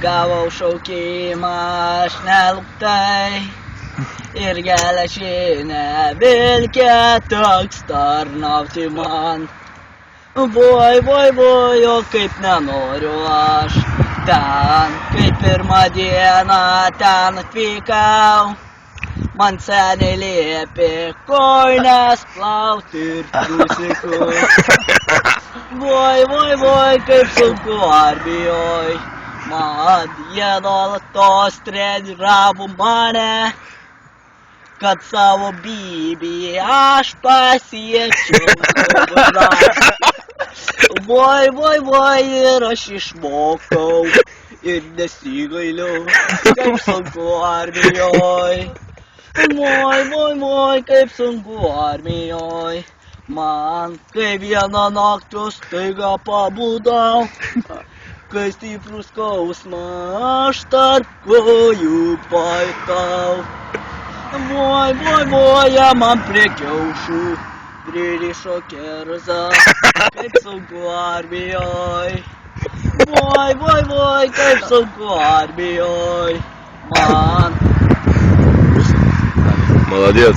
Gavau šaukimą, aš neluktai ir geležinę vilkę teks tarnauti man. Voi, o kaip nenoriu aš ten, kaip pirmą dieną ten atvykau. Man seniai liepė koines plauti ir trusikus. Voi, kaip sunku armijoj. Man jie nuolatos treniravo mane, kad savo bybį aš pasiekčiau. Voi, ir aš išmokau ir nesigailiu, kaip sunku armijoj. Voi, kaip sunku armijoj. Man, kai vieną naktį staiga pabudau, kai stiprų skausmą aš tarp kojų pajutau. Voi, man prie kiaušų pririšo kerzą, kaip sunku armijoj. Voi, kaip sunku armijoj. Man. Молодец.